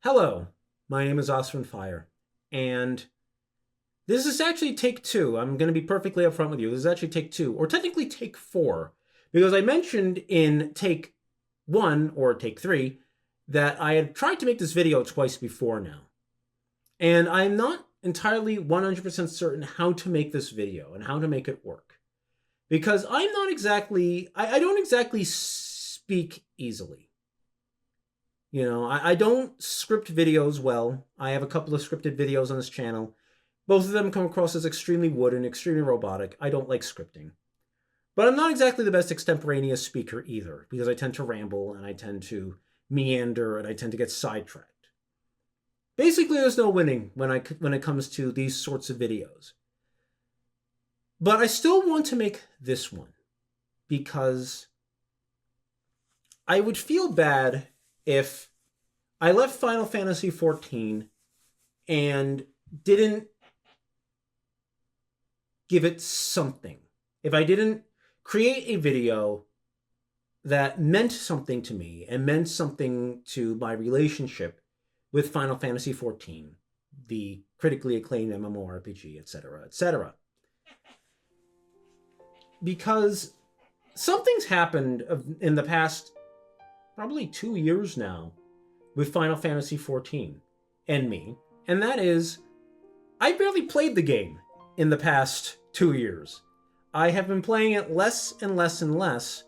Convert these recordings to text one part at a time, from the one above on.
Hello, my name is Osman Fire, and this is actually take two. I'm going to be perfectly upfront with you. This is actually take two, or technically take four, because I mentioned in take one, or take three, that I had tried to make this video twice before now. And I'm not entirely 100% certain how to make this video and how to make it work. Because I'm not exactly, I don't exactly speak easily. You know, I don't script videos well. I have a couple of scripted videos on this channel. Both of them come across as extremely wooden, extremely robotic. I don't like scripting. But I'm not exactly the best extemporaneous speaker either, because I tend to ramble and I tend to meander and I tend to get sidetracked. Basically, there's no winning when it comes to these sorts of videos. But I still want to make this one because I would feel bad if I left Final Fantasy XIV and didn't give it something. If I didn't create a video that meant something to me and meant something to my relationship with Final Fantasy XIV, the critically acclaimed MMORPG, etc., etc. Because something's happened in the past probably 2 years now with Final Fantasy XIV and me, and that is I barely played the game in the past 2 years. I have been playing it less and less and less,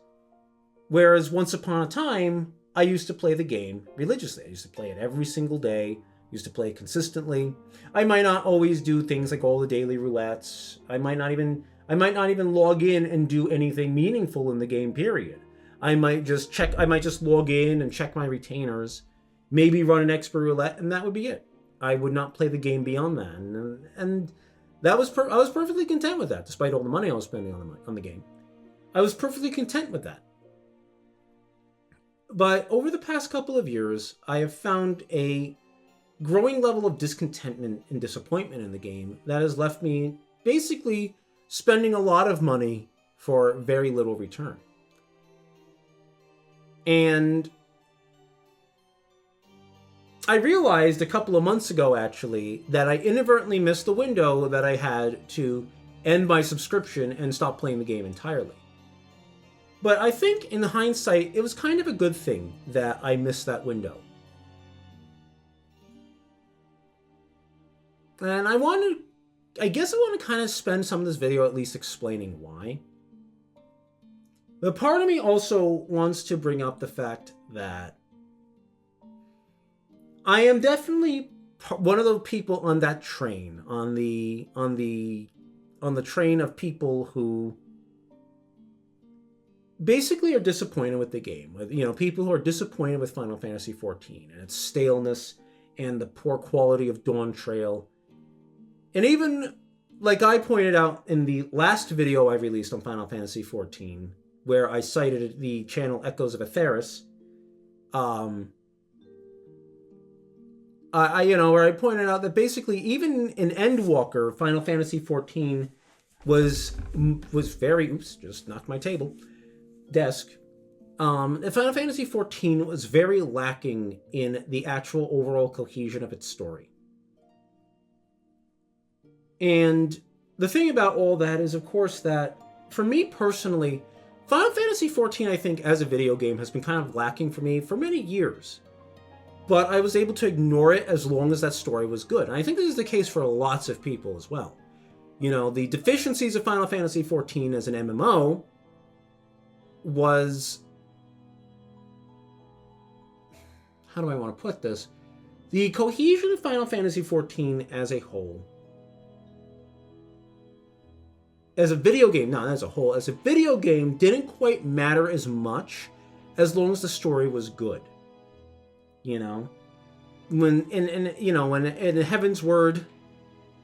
whereas once upon a time, I used to play the game religiously. I used to play it every single day, used to play it consistently. I might not always do things like all the daily roulettes. I might not even log in and do anything meaningful in the game, period. I might just log in and check my retainers, maybe run an expert roulette, and that would be it. I would not play the game beyond that. And I was perfectly content with that, despite all the money I was spending on the game. I was perfectly content with that. But over the past couple of years, I have found a growing level of discontentment and disappointment in the game that has left me basically spending a lot of money for very little return. And I realized a couple of months ago, actually, that I inadvertently missed the window that I had to end my subscription and stop playing the game entirely. But I think, in hindsight, it was kind of a good thing that I missed that window. And I guess I want to kind of spend some of this video at least explaining why. But part of me also wants to bring up the fact that I am definitely one of the people on that train, on the train of people who basically are disappointed with the game. You know, people who are disappointed with Final Fantasy XIV and its staleness and the poor quality of Dawntrail. And even, like I pointed out in the last video I released on Final Fantasy XIV, where I cited the channel Echoes of Aetheris, where I pointed out that basically even in Endwalker, Final Fantasy XIV was very, oops, just knocked my desk. Final Fantasy XIV was very lacking in the actual overall cohesion of its story. And the thing about all that is, of course, that for me personally, Final Fantasy XIV, I think, as a video game, has been kind of lacking for me for many years. But I was able to ignore it as long as that story was good. And I think this is the case for lots of people as well. You know, the deficiencies of Final Fantasy XIV as an MMO was... how do I want to put this? The cohesion of Final Fantasy XIV as a whole, as a video game, not as a whole, as a video game, didn't quite matter as much as long as the story was good. You know, when in Heaven's Word,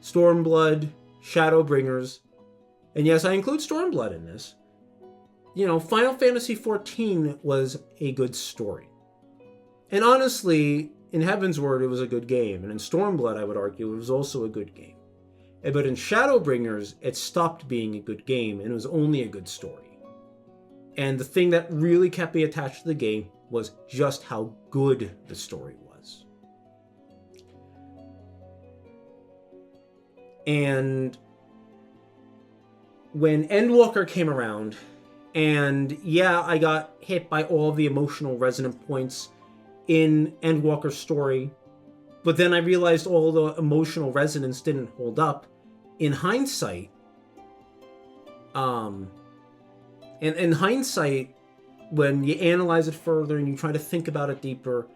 Stormblood, Shadowbringers, and yes, I include Stormblood in this. You know, Final Fantasy XIV was a good story, and honestly, in Heaven's Word, it was a good game, and in Stormblood, I would argue, it was also a good game. But in Shadowbringers, it stopped being a good game, and it was only a good story. And the thing that really kept me attached to the game was just how good the story was. And when Endwalker came around, and yeah, I got hit by all of the emotional resonant points in Endwalker's story, but then I realized all the emotional resonance didn't hold up. In hindsight, in hindsight, when you analyze it further and you try to think about it deeper,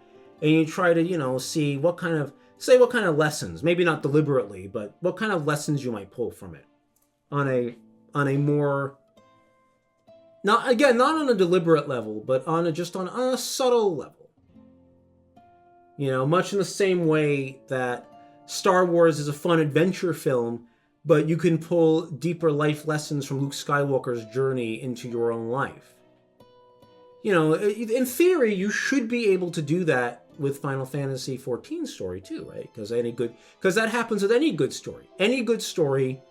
and you try to, see what kind of lessons, maybe not deliberately, but what kind of lessons you might pull from it on a more, not on a deliberate level, but on a subtle level. Much in the same way that Star Wars is a fun adventure film, but you can pull deeper life lessons from Luke Skywalker's journey into your own life. In theory, you should be able to do that with Final Fantasy XIV story too, right? Because that happens with any good story. Any good story,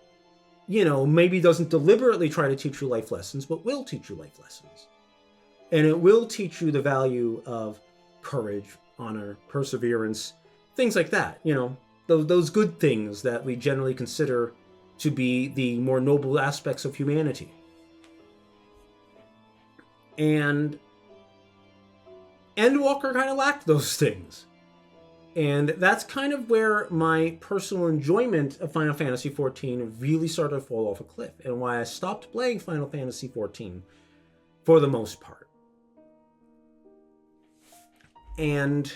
maybe doesn't deliberately try to teach you life lessons, but will teach you life lessons. And it will teach you the value of courage, honor, perseverance, things like that. Those good things that we generally consider to be the more noble aspects of humanity. And Endwalker kind of lacked those things. And that's kind of where my personal enjoyment of Final Fantasy XIV really started to fall off a cliff, and why I stopped playing Final Fantasy XIV for the most part. And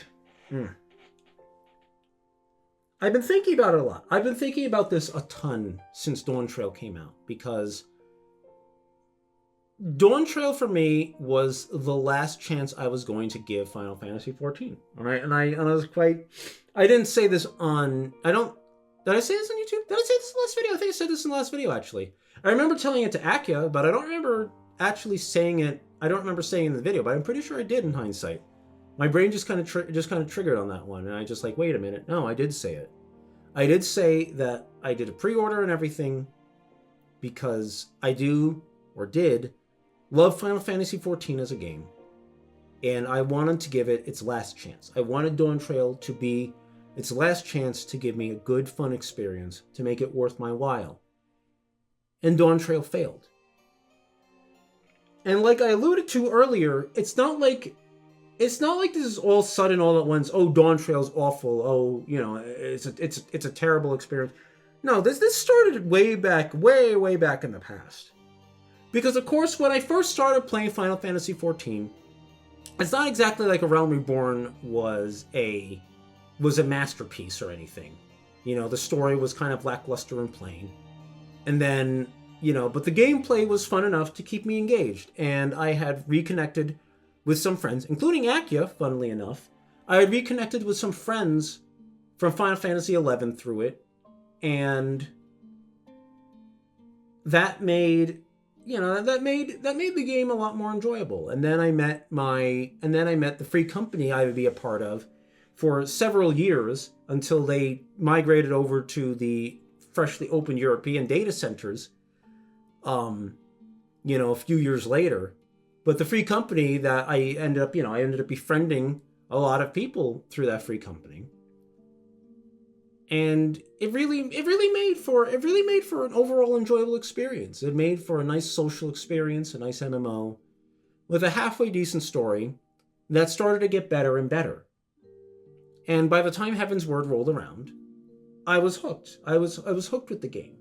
I've been thinking about it a lot. I've been thinking about this a ton since Dawntrail came out, because Dawntrail for me was the last chance I was going to give Final Fantasy XIV. All right, and I was quite. I didn't say this on. Did I say this on YouTube? Did I say this in the last video? I think I said this in the last video actually. I remember telling it to Akia, but I don't remember actually saying it. I don't remember saying it in the video, but I'm pretty sure I did in hindsight. My brain just kind of triggered on that one, and I just wait a minute. No, I did say it. I did say that I did a pre-order and everything because I did love Final Fantasy XIV as a game, and I wanted to give it its last chance. I wanted Dawntrail to be its last chance to give me a good, fun experience, to make it worth my while. And Dawntrail failed. And like I alluded to earlier, it's not like this is all sudden, all at once. Oh, Dawntrail's awful. Oh, it's a terrible experience. No, this started way back in the past. Because of course, when I first started playing Final Fantasy XIV, it's not exactly like A Realm Reborn was a masterpiece or anything. The story was kind of lackluster and plain. And then, but the gameplay was fun enough to keep me engaged. And I had reconnected with some friends, including Akia, funnily enough. I had reconnected with some friends from Final Fantasy XI through it. And that made the game a lot more enjoyable. And then I met the free company I would be a part of for several years until they migrated over to the freshly opened European data centers, a few years later. But the free company that I ended up befriending a lot of people through that free company. And it really made for an overall enjoyable experience. It made for a nice social experience, a nice MMO, with a halfway decent story that started to get better and better. And by the time Heaven's Word rolled around, I was hooked. I was hooked with the game.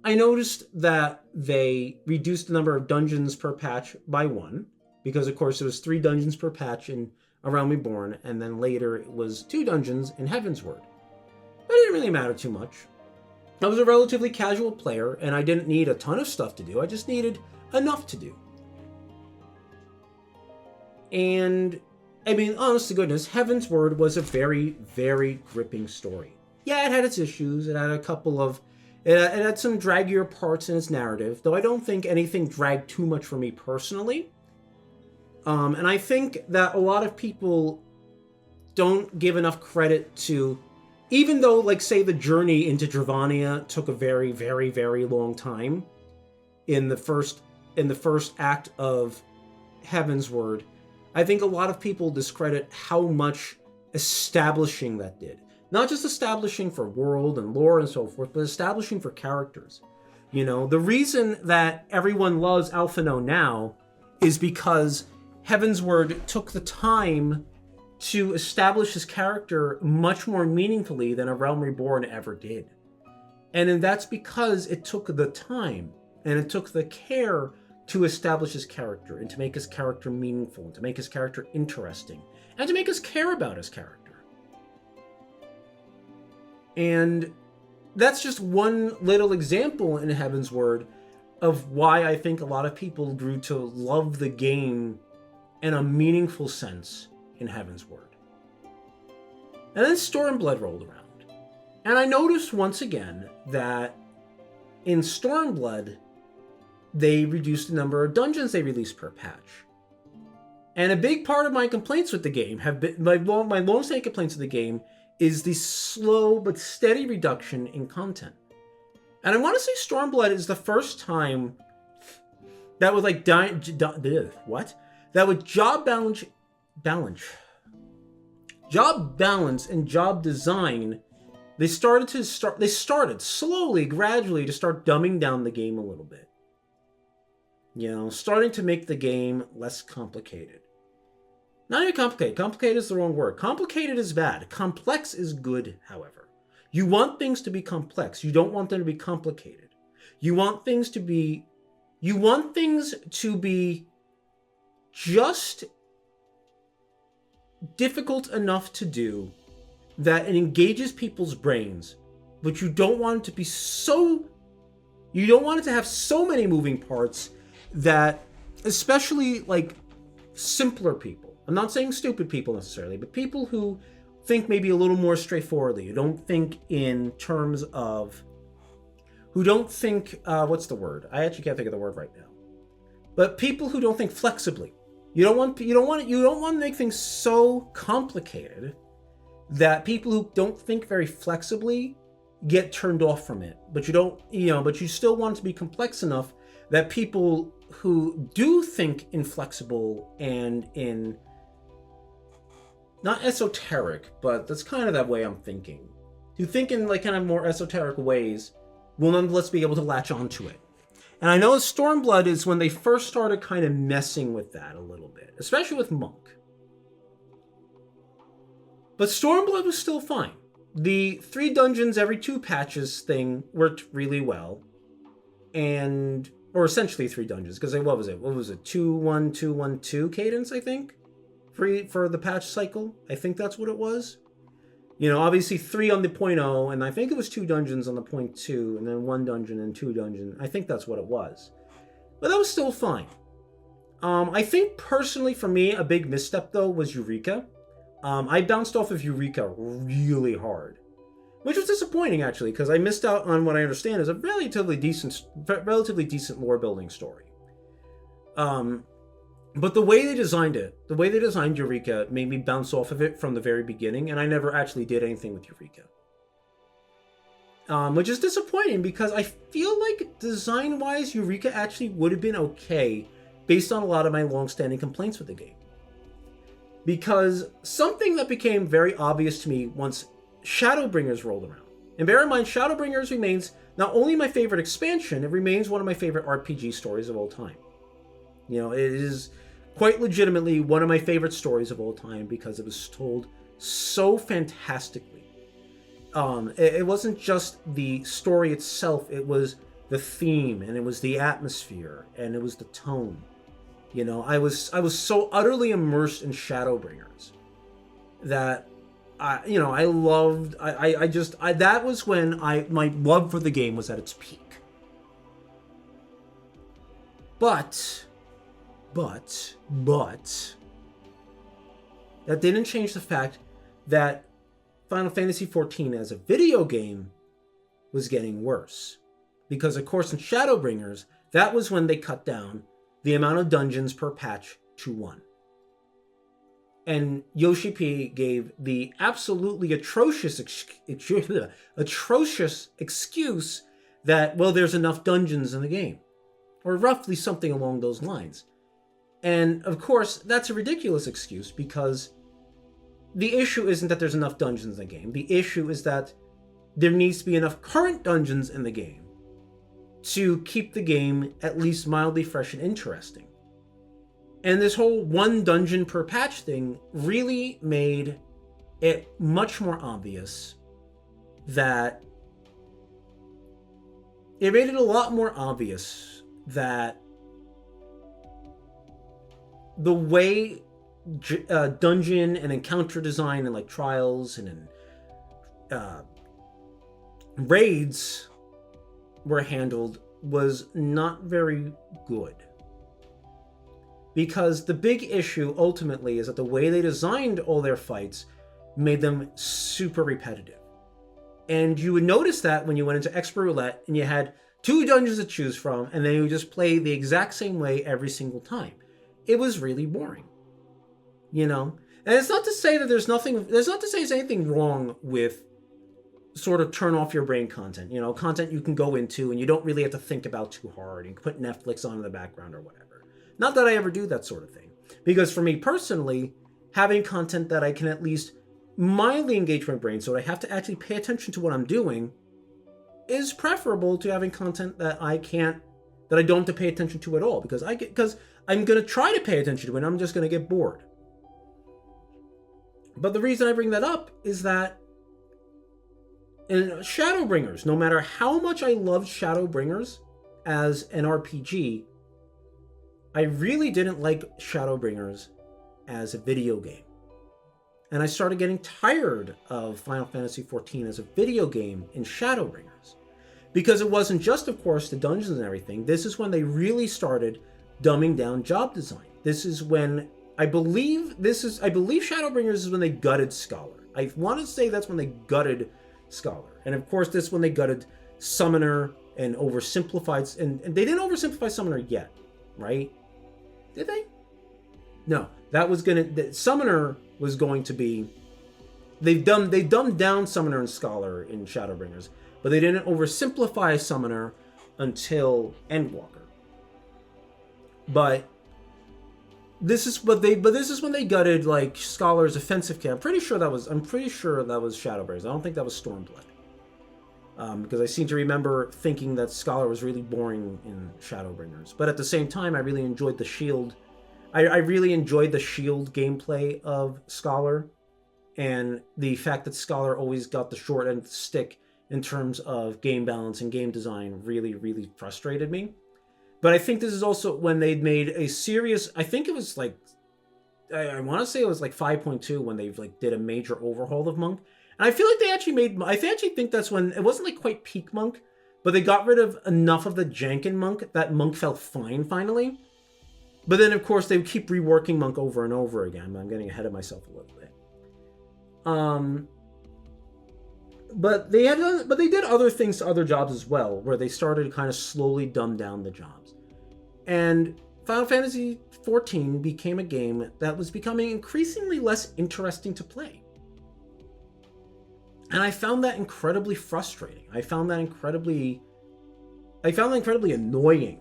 I noticed that they reduced the number of dungeons per patch by 1, because of course it was 3 dungeons per patch in A Realm Reborn, and then later it was 2 dungeons in Heaven's Word. That didn't really matter too much. I was a relatively casual player, and I didn't need a ton of stuff to do. I just needed enough to do. And, honest to goodness, Heaven's Word was a very, very gripping story. Yeah, it had its issues. It had it had some draggier parts in its narrative, though I don't think anything dragged too much for me personally. And I think that a lot of people don't give enough credit to, even though, say, the journey into Dravania took a very, very, very long time in the first act of Heaven's Word, I think a lot of people discredit how much establishing that did. Not just establishing for world and lore and so forth, but establishing for characters. The reason that everyone loves Alphinaud now is because Heavensward took the time to establish his character much more meaningfully than A Realm Reborn ever did. And that's because it took the time and it took the care to establish his character and to make his character meaningful and to make his character interesting and to make us care about his character. And that's just one little example in Heavensward of why I think a lot of people grew to love the game in a meaningful sense in Heavensward. And then Stormblood rolled around. And I noticed once again that in Stormblood, they reduced the number of dungeons they released per patch. And a big part of my complaints with the game have been, my long-standing complaints with the game is the slow but steady reduction in content. And I want to say Stormblood is the first time that with like job balance and job design, they started slowly, gradually to start dumbing down the game a little bit. Starting to make the game less complicated. Not even complicated. Complicated is the wrong word. Complicated is bad. Complex is good, however. You want things to be complex. You don't want them to be complicated. You want things to be just difficult enough to do that it engages people's brains, but you don't want it to be you don't want it to have so many moving parts that, especially like simpler people, I'm not saying stupid people necessarily, but people who think maybe a little more straightforwardly, who don't think in terms of, what's the word? I actually can't think of the word right now. But people who don't think flexibly. You don't want to make things so complicated that people who don't think very flexibly get turned off from it. But but you still want it to be complex enough that people who do think inflexible and in not esoteric, but that's kind of that way I'm thinking. Who think in like kind of more esoteric ways will nonetheless be able to latch onto it. And I know Stormblood is when they first started kind of messing with that a little bit, especially with Monk. But Stormblood was still fine. The 3 dungeons every 2 patches thing worked really well. Or essentially 3 dungeons, because what was it? 2-1-2-1-2 cadence, I think? For the patch cycle. I think that's what it was. Obviously 3 on the 0.0, and I think it was 2 dungeons on the 0.2, and then 1 dungeon and 2 dungeons. I think that's what it was. But that was still fine. I think personally for me, a big misstep though was Eureka. I bounced off of Eureka really hard. Which was disappointing actually, because I missed out on what I understand is a relatively decent lore building story. But the way they designed Eureka made me bounce off of it from the very beginning, and I never actually did anything with Eureka. Which is disappointing because I feel like design-wise, Eureka actually would have been okay based on a lot of my long-standing complaints with the game. Because something that became very obvious to me once Shadowbringers rolled around. And bear in mind, Shadowbringers remains not only my favorite expansion, it remains one of my favorite RPG stories of all time. It is quite legitimately one of my favorite stories of all time because it was told so fantastically. It wasn't just the story itself, it was the theme, and it was the atmosphere, and it was the tone. I was so utterly immersed in Shadowbringers that that was when my love for the game was at its peak. But that didn't change the fact that Final Fantasy XIV as a video game was getting worse. Because, of course, in Shadowbringers, that was when they cut down the amount of dungeons per patch to 1. And Yoshi P gave the absolutely atrocious excuse that, well, there's enough dungeons in the game. Or roughly something along those lines. And, of course, that's a ridiculous excuse because the issue isn't that there's enough dungeons in the game. The issue is that there needs to be enough current dungeons in the game to keep the game at least mildly fresh and interesting. And this whole one dungeon per patch thing really made it much more obvious that it made it a lot more obvious that the way dungeon and encounter design and like trials and raids were handled was not very good. Because the big issue ultimately is that the way they designed all their fights made them super repetitive. And you would notice that when you went into Expert Roulette and you had 2 dungeons to choose from, and then you just play the exact same way every single time. It was really boring. You know? And it's not to say that there's not to say there's anything wrong with sort of turn off your brain content. You know, content you can go into and you don't really have to think about too hard. You can put Netflix on in the background or whatever. Not that I ever do that sort of thing. Because for me personally, having content that I can at least mildly engage my brain so that I have to actually pay attention to what I'm doing is preferable to having content that I don't have to pay attention to at all. Because I'm going to try to pay attention to it and I'm just going to get bored. But the reason I bring that up is that in Shadowbringers, no matter how much I loved Shadowbringers as an RPG, I really didn't like Shadowbringers as a video game. And I started getting tired of Final Fantasy XIV as a video game in Shadowbringers. Because it wasn't just, of course, the dungeons and everything. This is when they really started dumbing down job design. This is when, I believe Shadowbringers is when they gutted Scholar. I want to say that's when they gutted Scholar. And of course, this is when they gutted Summoner and oversimplified, and they didn't oversimplify Summoner yet, right? Did they? No, Summoner was going to be, they dumbed down Summoner and Scholar in Shadowbringers, but they didn't oversimplify Summoner until Endwalker. But this is when they gutted like Scholar's offensive camp. I'm pretty sure that was Shadowbringers. I don't think that was Stormblood. Because I seem to remember thinking that Scholar was really boring in Shadowbringers. But at the same time, I really enjoyed the shield. I really enjoyed the shield gameplay of Scholar. And the fact that Scholar always got the short end of the stick in terms of game balance and game design really, really frustrated me. But I think this is also when they'd made a serious... I think it was like... I want to say it was like 5.2 when they like did a major overhaul of Monk. And I feel like they actually made... I actually think that's when... It wasn't like quite peak Monk, but they got rid of enough of the jank in Monk that Monk felt fine finally. But then, of course, they would keep reworking Monk over and over again. I'm getting ahead of myself a little bit. But they did other things to other jobs as well, where they started to kind of slowly dumb down the jobs. And Final Fantasy XIV became a game that was becoming increasingly less interesting to play. And I found that incredibly frustrating. I found that incredibly annoying,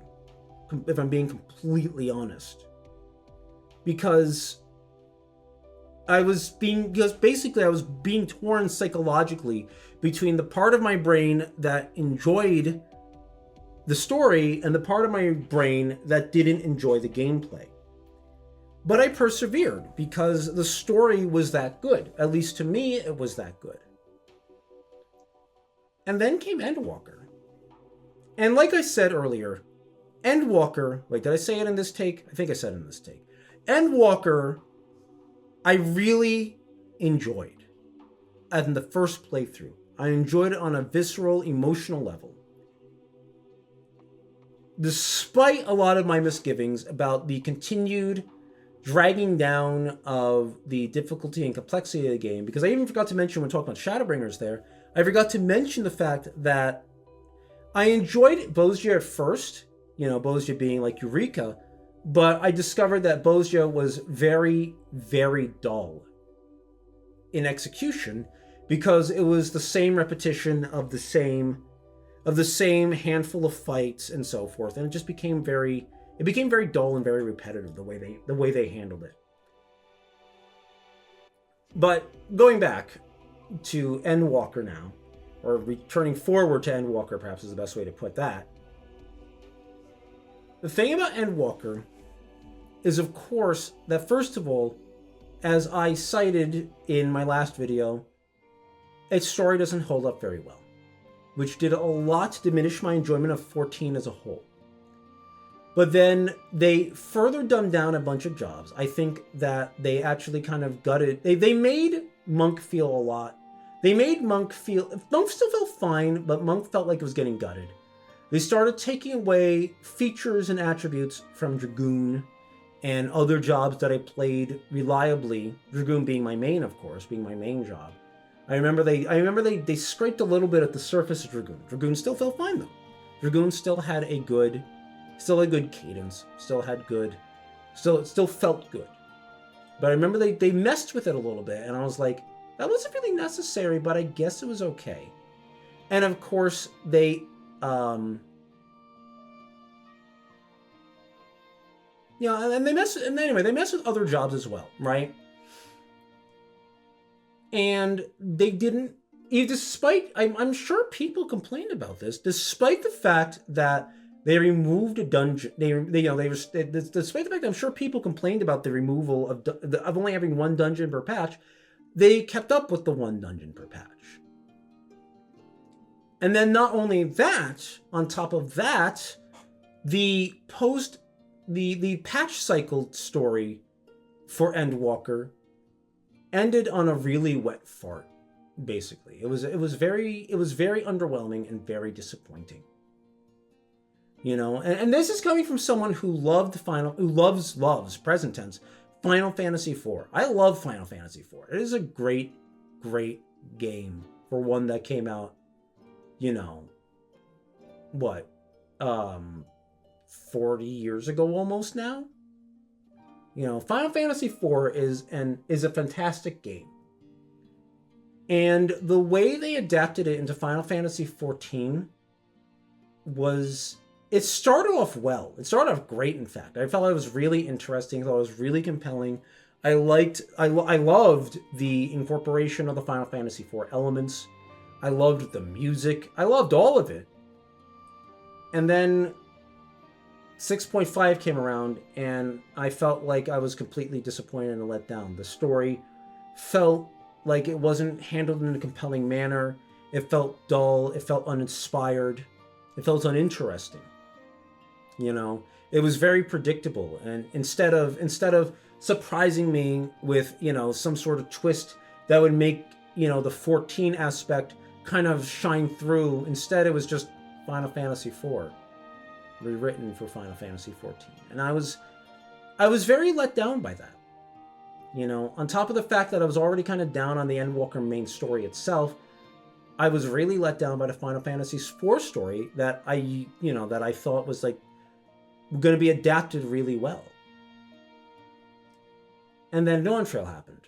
if I'm being completely honest. Because I was being torn psychologically between the part of my brain that enjoyed the story and the part of my brain that didn't enjoy the gameplay. But I persevered because the story was that good. At least to me, it was that good. And then came Endwalker. And like I said earlier, Endwalker... Wait, did I say it in this take? I think I said it in this take. Endwalker, I really enjoyed. In the first playthrough. I enjoyed it on a visceral, emotional level. Despite a lot of my misgivings about the continued dragging down of the difficulty and complexity of the game, because I even forgot to mention when talking about Shadowbringers there, I forgot to mention the fact that I enjoyed Bozja at first, Bozja being like Eureka, but I discovered that Bozja was very, very dull in execution because it was the same repetition of the same handful of fights and so forth, and it just became very dull and very repetitive the way they handled it. But going back to Endwalker now, or returning forward to Endwalker, perhaps is the best way to put that. The thing about Endwalker is, of course, that first of all, as I cited in my last video, its story doesn't hold up very well, which did a lot to diminish my enjoyment of 14 as a whole. But then they further dumbed down a bunch of jobs. I think that they actually kind of gutted. They made Monk feel a lot. They made Monk feel... Monk still felt fine, but Monk felt like it was getting gutted. They started taking away features and attributes from Dragoon and other jobs that I played reliably. Dragoon being my main, of course, being my main job. I remember they scraped a little bit at the surface of Dragoon. Dragoon still felt fine though. Dragoon still had a good cadence. Still felt good. But I remember they messed with it a little bit, and I was like, that wasn't really necessary, but I guess it was okay. And of course they and they mess with other jobs as well, right? And they didn't, despite, I'm sure people complained about this, despite the fact that they removed a dungeon. Despite the fact that I'm sure people complained about the removal of only having one dungeon per patch, they kept up with the one dungeon per patch. And then not only that, on top of that, the patch cycle story for Endwalker ended on a really wet fart. Basically, it was very underwhelming and very disappointing. And this is coming from someone who loves present tense Final Fantasy IV. I love Final Fantasy IV. It is a great game for one that came out, 40 years ago almost now. Final Fantasy IV is a fantastic game. And the way they adapted it into Final Fantasy XIV it started off well. It started off great, in fact. I felt it was really interesting. I thought it was really compelling. I loved the incorporation of the Final Fantasy IV elements. I loved the music. I loved all of it. And then 6.5 came around, and I felt like I was completely disappointed and let down. The story felt like it wasn't handled in a compelling manner. It felt dull. It felt uninspired. It felt uninteresting. It was very predictable. And instead of surprising me with, some sort of twist that would make, the 14 aspect kind of shine through, instead it was just Final Fantasy IV. Rewritten for Final Fantasy XIV. And I was very let down by that. On top of the fact that I was already kind of down on the Endwalker main story itself, I was really let down by the Final Fantasy IV story that I thought was like going to be adapted really well. And then Dawntrail happened.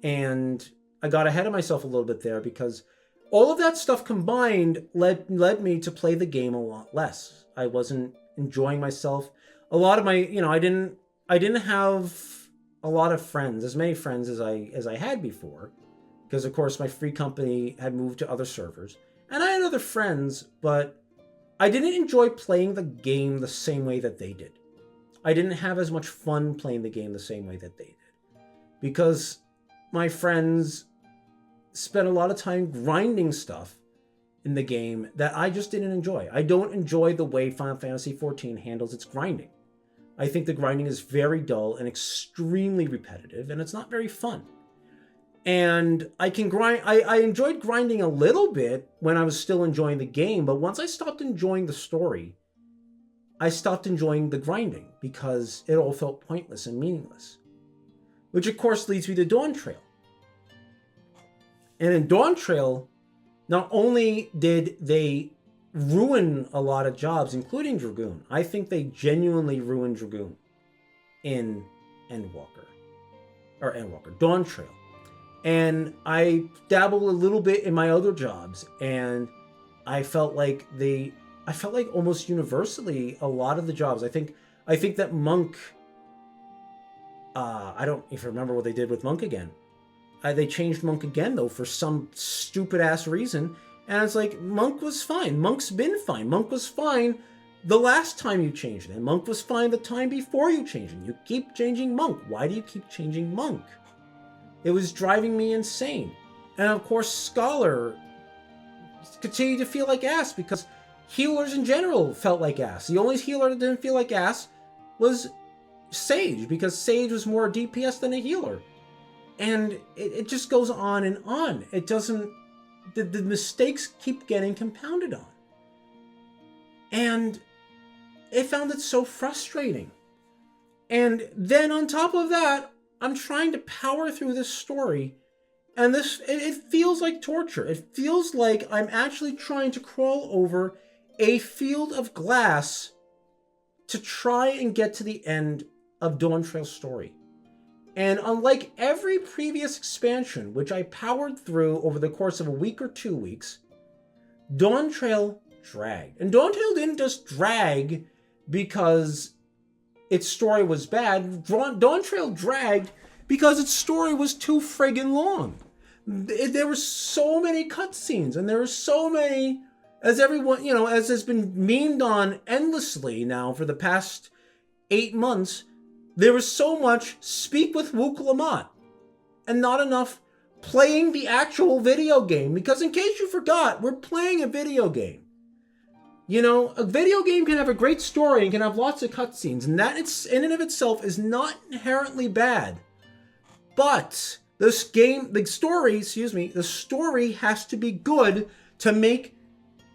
And I got ahead of myself a little bit there because all of that stuff combined led me to play the game a lot less. I wasn't enjoying myself. A lot of my, I didn't have a lot of friends, as many friends as I had before, because of course my free company had moved to other servers, and I had other friends, but I didn't enjoy playing the game the same way that they did. I didn't have as much fun playing the game the same way that they did, because my friends spent a lot of time grinding stuff in the game that I just didn't enjoy. I don't enjoy the way Final Fantasy XIV handles its grinding. I think the grinding is very dull and extremely repetitive, and it's not very fun. And I can grind. I enjoyed grinding a little bit when I was still enjoying the game, but once I stopped enjoying the story, I stopped enjoying the grinding because it all felt pointless and meaningless. Which of course leads me to Dawntrail. And in Dawntrail, not only did they ruin a lot of jobs, including Dragoon, I think they genuinely ruined Dragoon in Dawntrail. And I dabbled a little bit in my other jobs, and I felt like almost universally a lot of the jobs. I think that Monk I don't even remember what they did with Monk again. They changed Monk again, though, for some stupid-ass reason. And it's like, Monk was fine. Monk's been fine. Monk was fine the last time you changed it. And Monk was fine the time before you changed it. You keep changing Monk. Why do you keep changing Monk? It was driving me insane. And of course, Scholar continued to feel like ass because healers in general felt like ass. The only healer that didn't feel like ass was Sage, because Sage was more DPS than a healer. And it just goes on and on. It doesn't... The mistakes keep getting compounded on. And I found it so frustrating. And then on top of that, I'm trying to power through this story, and it feels like torture. It feels like I'm actually trying to crawl over a field of glass to try and get to the end of Dawntrail's story. And unlike every previous expansion, which I powered through over the course of a week or 2 weeks, Dawntrail dragged. And Dawntrail didn't just drag because its story was bad. Dawntrail dragged because its story was too friggin' long. There were so many cutscenes, and there were so many, as everyone, as has been memed on endlessly now for the past 8 months, there was so much speak with Wook Lamont, and not enough playing the actual video game. Because in case you forgot, we're playing a video game. A video game can have a great story and can have lots of cutscenes, and that in and of itself is not inherently bad. But the story has to be good to make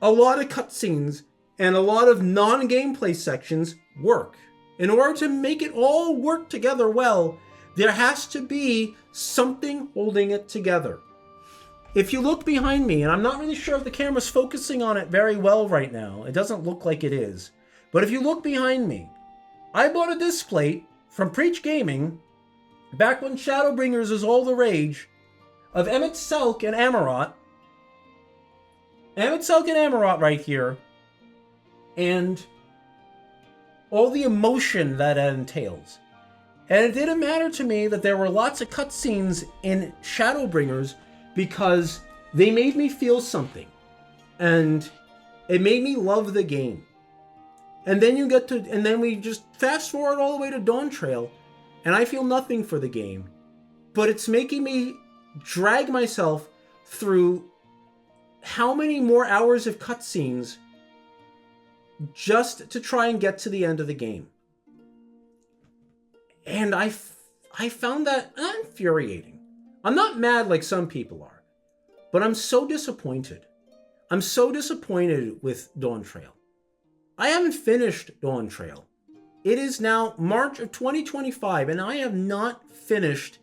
a lot of cutscenes and a lot of non-gameplay sections work. In order to make it all work together well, there has to be something holding it together. If you look behind me, and I'm not really sure if the camera's focusing on it very well right now, it doesn't look like it is, but if you look behind me, I bought a disc plate from Preach Gaming, back when Shadowbringers was all the rage, of Emmett Selk and Amarot. Emmett Selk and Amarot right here, and all the emotion that entails. And it didn't matter to me that there were lots of cutscenes in Shadowbringers, because they made me feel something. And it made me love the game. And then we just fast forward all the way to Dawntrail, and I feel nothing for the game. But it's making me drag myself through how many more hours of cutscenes just to try and get to the end of the game. And I found that infuriating. I'm not mad like some people are, but I'm so disappointed. I'm so disappointed with Dawntrail. I haven't finished Dawntrail. It is now March of 2025, and I have not finished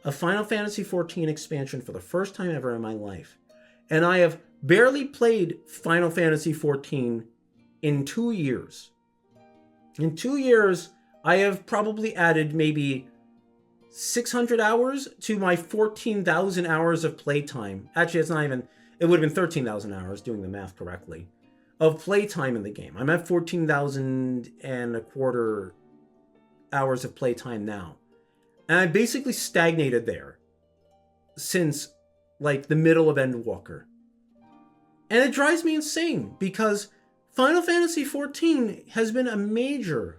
a Final Fantasy XIV expansion for the first time ever in my life. And I have barely played Final Fantasy XIV in 2 years. In 2 years, I have probably added maybe 600 hours to my 14,000 hours of playtime. Actually, it's not even, it would have been 13,000 hours, doing the math correctly, of playtime in the game. I'm at 14,000 and a quarter hours of playtime now. And I basically stagnated there since like the middle of Endwalker. And it drives me insane because Final Fantasy XIV has been a major,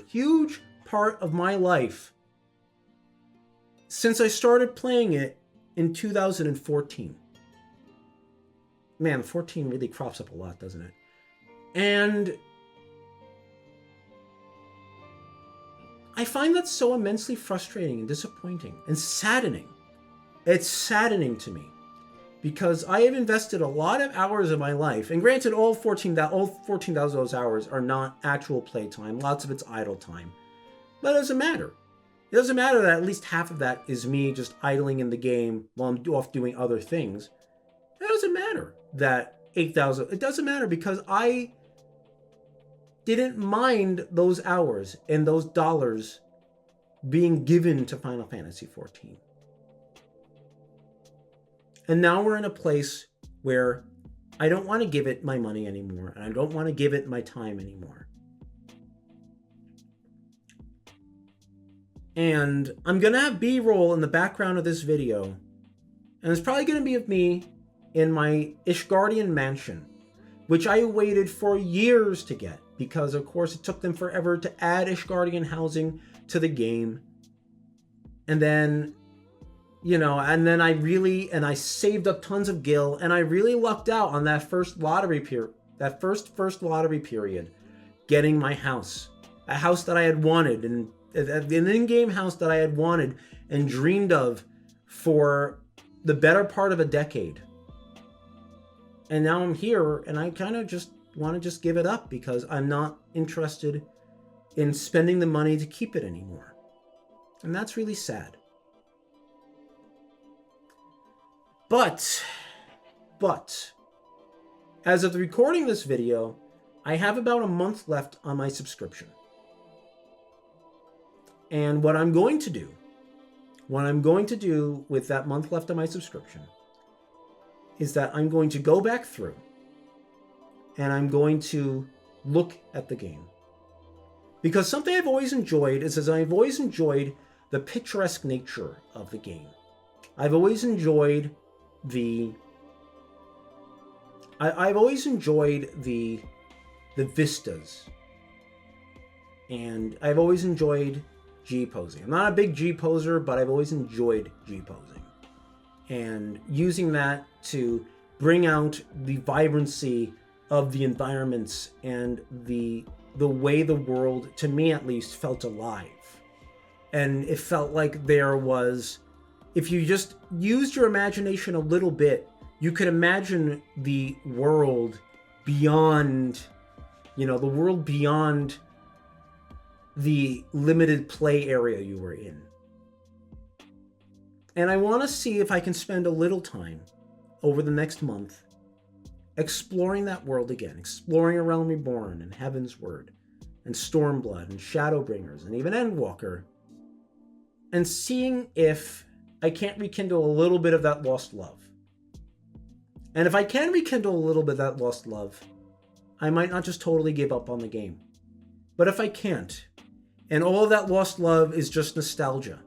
huge part of my life since I started playing it in 2014. Man, 14 really crops up a lot, doesn't it? And I find that so immensely frustrating and disappointing and saddening. It's saddening to me because I have invested a lot of hours of my life, and granted, all 14,000 of those hours are not actual playtime. Lots of it's idle time. But it doesn't matter. It doesn't matter that at least half of that is me just idling in the game while I'm off doing other things. It doesn't matter that 8,000... It doesn't matter because I didn't mind those hours and those dollars being given to Final Fantasy XIV. And now we're in a place where I don't want to give it my money anymore, and I don't want to give it my time anymore. And I'm going to have B-roll in the background of this video. And it's probably going to be of me in my Ishgardian mansion, which I waited for years to get, because of course it took them forever to add Ishgardian housing to the game. And then, I saved up tons of gil, and I really lucked out on that first lottery period, that first lottery period, getting my house, a house that I had wanted, and an in-game house that I had wanted and dreamed of for the better part of a decade. And now I'm here, and I kind of just want to give it up because I'm not interested in spending the money to keep it anymore. And that's really sad. But, as of recording this video, I have about a month left on my subscription. And what I'm going to do with that month left on my subscription is that I'm going to go back through and I'm going to look at the game. Because something I've always enjoyed is I've always enjoyed the picturesque nature of the game. I've always enjoyed the vistas. And I've always enjoyed G-posing. I'm not a big G-poser, but I've always enjoyed G-posing. And using that to bring out the vibrancy of the environments and the way the world, to me at least, felt alive. And it felt like there was, if you just used your imagination a little bit, you could imagine the world beyond, the limited play area you were in. And I want to see if I can spend a little time over the next month exploring that world again, exploring A Realm Reborn and Heaven's Word and Stormblood and Shadowbringers and even Endwalker, and seeing if I can't rekindle a little bit of that lost love. And if I can rekindle a little bit of that lost love, I might not just totally give up on the game. But if I can't, and all of that lost love is just nostalgia,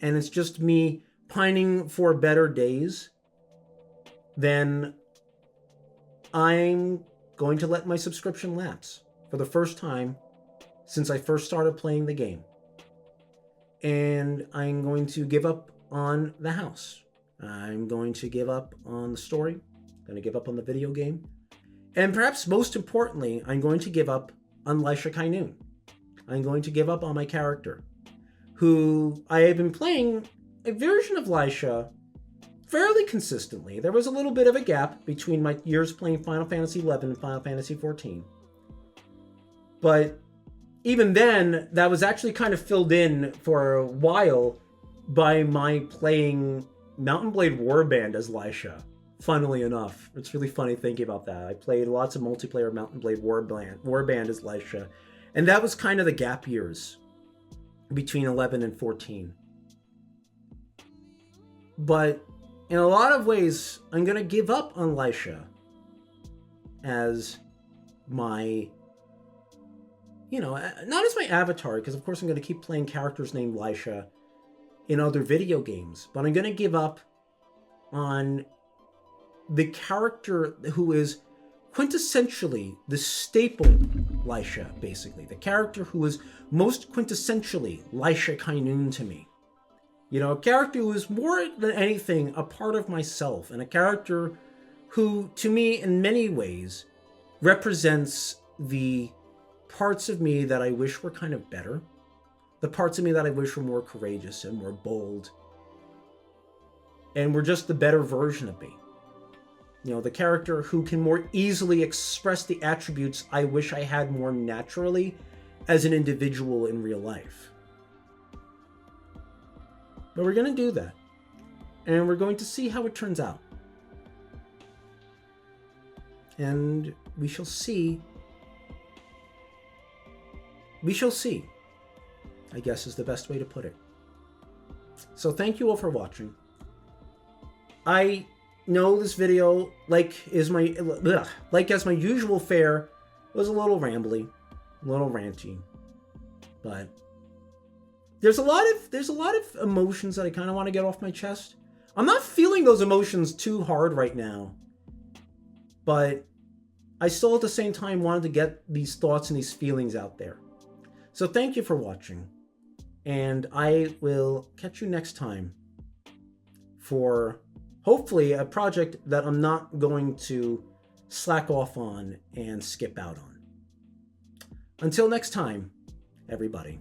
and it's just me pining for better days, then I'm going to let my subscription lapse for the first time since I first started playing the game. And I'm going to give up on the house. I'm going to give up on the story. I'm going to give up on the video game. And perhaps most importantly, I'm going to give up on Lisha Kainun. I'm going to give up on my character, who I have been playing a version of Lisha fairly consistently. There was a little bit of a gap between my years playing Final Fantasy XI and Final Fantasy XIV. But even then, that was actually kind of filled in for a while by my playing Mount & Blade Warband as Lisha. Funnily enough, it's really funny thinking about that. I played lots of multiplayer Mount & Blade Warband as Lisha. And that was kind of the gap years between 11 and 14. But in a lot of ways, I'm going to give up on Lisha as my, not as my avatar, because of course I'm going to keep playing characters named Lisha in other video games. But I'm going to give up on the character who is quintessentially the staple Lisha, basically. The character who is most quintessentially Lisha Kainun to me. A character who is more than anything a part of myself, and a character who, to me, in many ways, represents the parts of me that I wish were kind of better. The parts of me that I wish were more courageous and more bold. And were just the better version of me. The character who can more easily express the attributes I wish I had more naturally as an individual in real life. But we're going to do that. And we're going to see how it turns out. And we shall see. We shall see, I guess is the best way to put it. So thank you all for watching. I know this video, as my usual fare, was a little rambly, a little ranty. But there's a lot of emotions that I kind of want to get off my chest. I'm not feeling those emotions too hard right now, but I still at the same time wanted to get these thoughts and these feelings out there. So thank you for watching, and I will catch you next time for hopefully a project that I'm not going to slack off on and skip out on. Until next time, everybody.